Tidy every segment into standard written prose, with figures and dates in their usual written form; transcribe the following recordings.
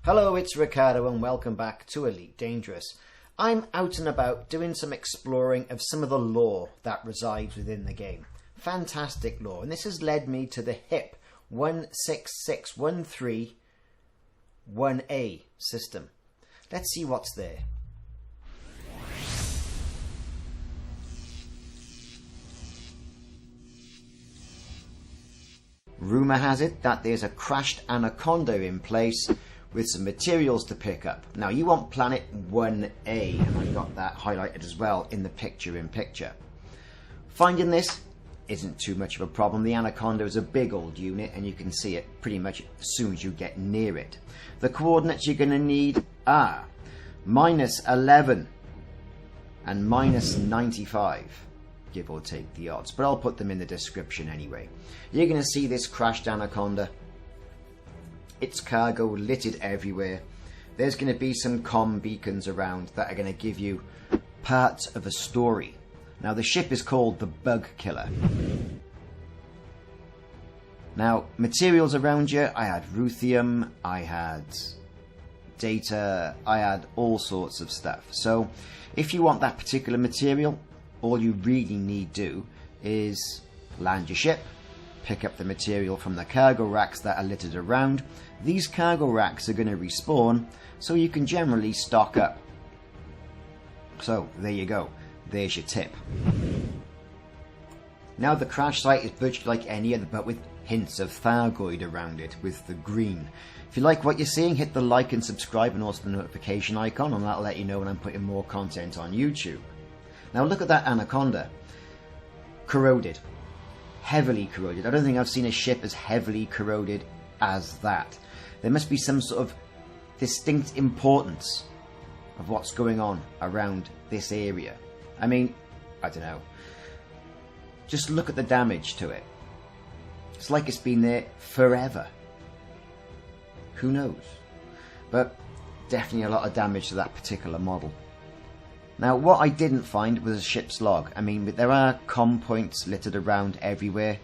Hello, it's Ricardo and welcome back to Elite Dangerous. I'm out and about doing some exploring of some of the lore that resides within the game. Fantastic lore, and this has led me to the HIP 166131A system. Let's see what's there. Rumour has it that there's a crashed Anaconda in place with some materials to pick up. Now you want planet 1A, and I've got that highlighted as well in the picture-in-picture. Finding this isn't too much of a problem. The Anaconda is a big old unit and you can see it pretty much as soon as you get near it. The coordinates you're going to need are -11 and -95. Give or take the odds, but I'll put them in the description anyway. You're going to see this crashed Anaconda. Its cargo littered everywhere. There's going to be some comm beacons around that are going to give you parts of a story. Now the ship is called the Bug Killer. Now materials around you, I had ruthenium, I had data, I had all sorts of stuff. So if you want that particular material, all you really need to do is land your ship, pick up the material from the cargo racks that are littered around. These cargo racks are going to respawn, so you can generally stock up. So there you go, there's your tip. Now the crash site is virtually like any other, but with hints of Thargoid around it with the green. If you like what you're seeing, hit the like and subscribe and also the notification icon, and that'll let you know when I'm putting more content on YouTube. Now look at that Anaconda. Corroded. Heavily corroded. I don't think I've seen a ship as heavily corroded as that. There must be some sort of distinct importance of what's going on around this area. I mean, I don't know. Just look at the damage to it. It's like it's been there forever. Who knows? But definitely a lot of damage to that particular model. Now, what I didn't find was a ship's log. I mean, there are comm points littered around everywhere.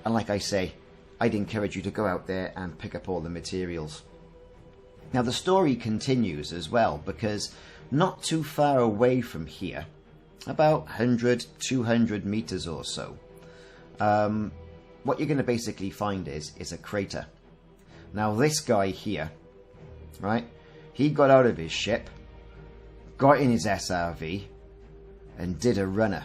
And like I say, I'd encourage you to go out there and pick up all the materials. Now, the story continues as well, because not too far away from here, about 100, 200 meters or so, what you're going to basically find is a crater. Now, this guy here, right, he got out of his ship, got in his SRV and did a runner.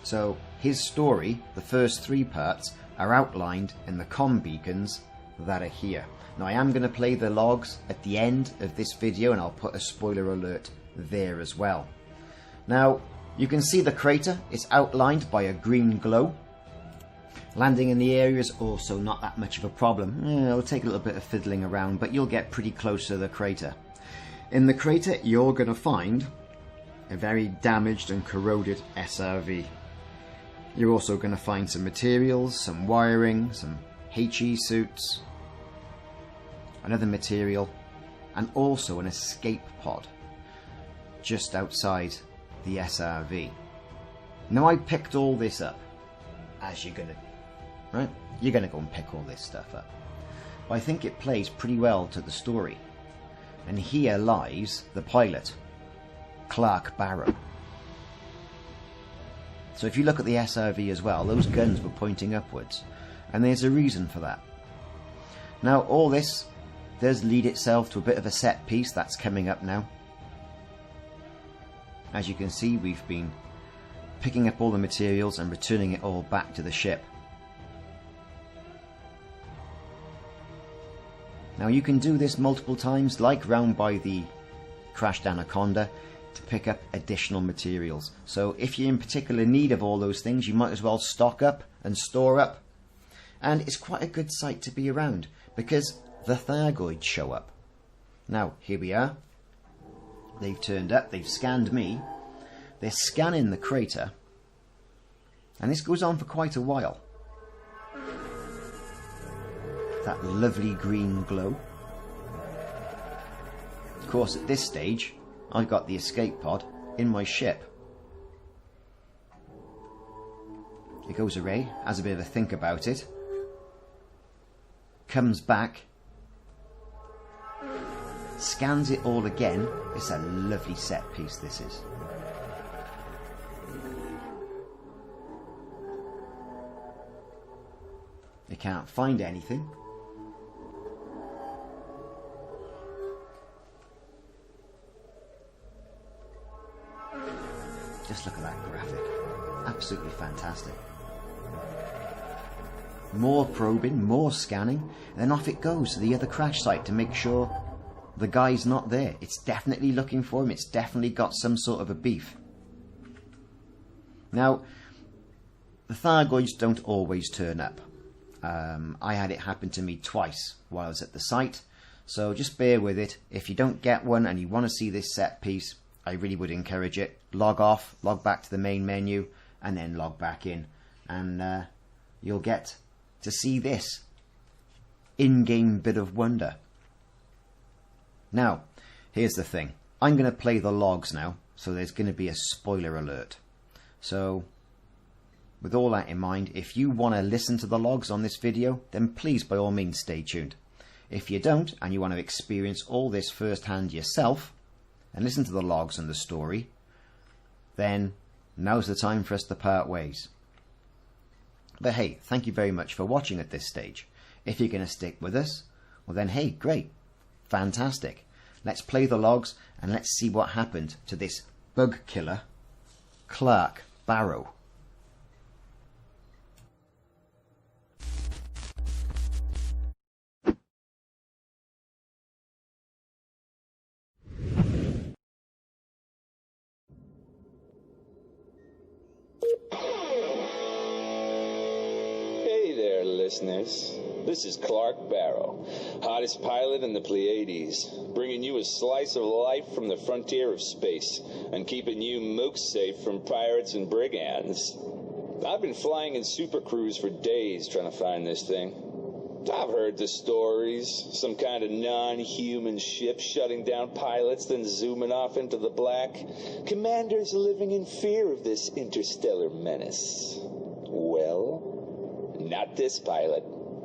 So his story, the first 3 parts, are outlined in the comm beacons that are here. Now I am going to play the logs at the end of this video, and I'll put a spoiler alert there as well. Now you can see the crater is outlined by a green glow. Landing in the area is also not that much of a problem. It'll take a little bit of fiddling around, but you'll get pretty close to the crater. In the crater, you're going to find a very damaged and corroded SRV. You're also going to find some materials, some wiring, some HE suits, another material, and also an escape pod just outside the SRV. Now I picked all this up, as you're going to, right? You're going to go and pick all this stuff up. But I think it plays pretty well to the story. And here lies the pilot, Clark Barrow. So if you look at the SRV as well, those guns were pointing upwards, and there's a reason for that. Now all this does lead itself to a bit of a set piece that's coming up now. As you can see, we've been picking up all the materials and returning it all back to the ship. Now you can do this multiple times, like round by the crashed Anaconda, to pick up additional materials. So if you're in particular need of all those things, you might as well stock up and store up. And it's quite a good sight to be around, because the Thargoids show up. Now here we are. They've turned up, they've scanned me, they're scanning the crater, and this goes on for quite a while. That lovely green glow. Of course, at this stage, I've got the escape pod in my ship. It goes away, has a bit of a think about it, comes back, scans it all again. It's a lovely set piece, this is. It can't find anything. Just look at that graphic. Absolutely fantastic. More probing, more scanning, and then off it goes to the other crash site to make sure the guy's not there. It's definitely looking for him. It's definitely got some sort of a beef. Now, the Thargoids don't always turn up. I had it happen to me twice while I was at the site, so just bear with it. If you don't get one and you want to see this set piece, I really would encourage it. Log off, log back to the main menu, and then log back in, and you'll get to see this in-game bit of wonder. Now, here's the thing. I'm going to play the logs now, so there's going to be a spoiler alert. So, with all that in mind, if you want to listen to the logs on this video, then please by all means stay tuned. If you don't, and you want to experience all this firsthand yourself, and listen to the logs and the story, then now's the time for us to part ways. But hey, thank you very much for watching at this stage. If you're going to stick with us, well then hey, great, fantastic. Let's play the logs and let's see what happened to this bug killer, Clark Barrow. Listeners, this is Clark Barrow, hottest pilot in the Pleiades, bringing you a slice of life from the frontier of space and keeping you mooks safe from pirates and brigands. I've been flying in supercruise for days trying to find this thing. I've heard the stories, some kind of non-human ship shutting down pilots, then zooming off into the black. Commanders living in fear of this interstellar menace. Well, not this pilot.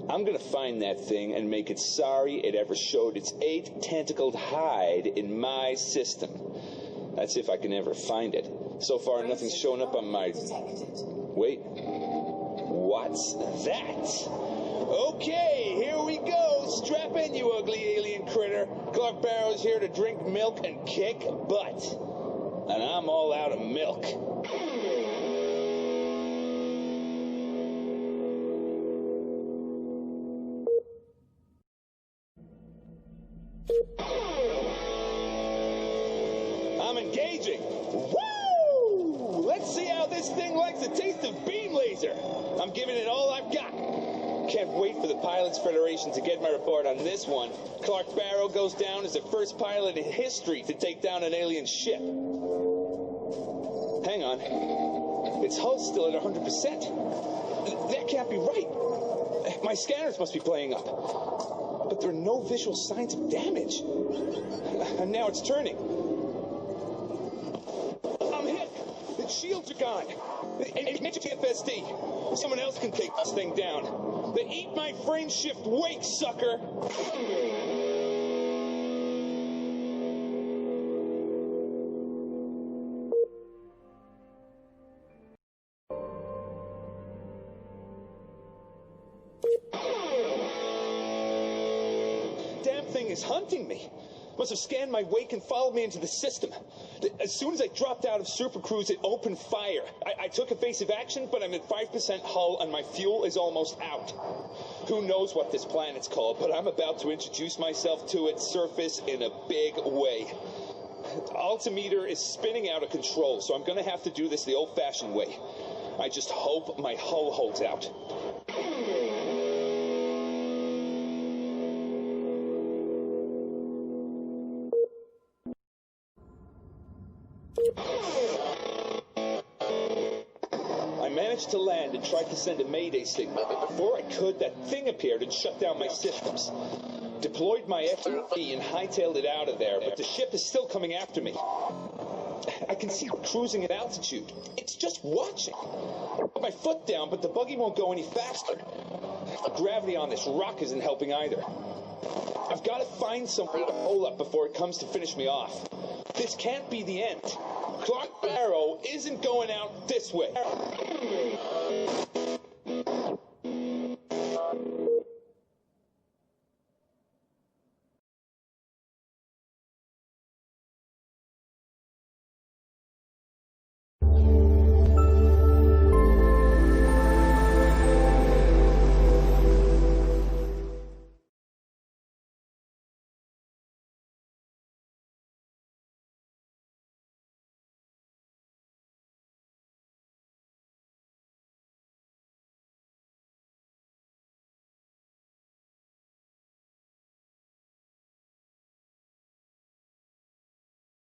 I'm gonna find that thing and make it sorry it ever showed its 8-tentacled hide in my system. That's if I can ever find it. So far, nothing's shown up on my... Wait. What's that? Okay, here we go. Strap in, you ugly alien critter. Clark Barrow's here to drink milk and kick butt. And I'm all out of milk. I'm engaging. Woo! Let's see how this thing likes the taste of beam laser. I'm giving it all I've got. Can't wait for the Pilots Federation to get my report on this one. Clark Barrow goes down as the first pilot in history to take down an alien ship. Hang on. Its hull's still at 100%. That can't be right. My scanners must be playing up. But there are no visual signs of damage. And now it's turning. I'm hit. The shields are gone. TFSD. Someone else can take this thing down. They eat my frame shift wake, sucker. Damn thing is hunting me. Must have scanned my wake and followed me into the system. As soon as I dropped out of Super Cruise, it opened fire. I took evasive action, but I'm at 5% hull and my fuel is almost out. Who knows what this planet's called, but I'm about to introduce myself to its surface in a big way. Altimeter is spinning out of control, so I'm going to have to do this the old-fashioned way. I just hope my hull holds out. I managed to land and tried to send a mayday signal, but before I could, that thing appeared and shut down my systems. Deployed my FUV and hightailed it out of there, but the ship is still coming after me. I can see it cruising at altitude. It's just watching. I put my foot down, but the buggy won't go any faster. The gravity on this rock isn't helping either. I've got to find somewhere to hole up before it comes to finish me off. This can't be the end. Clark Barrow isn't going out this way.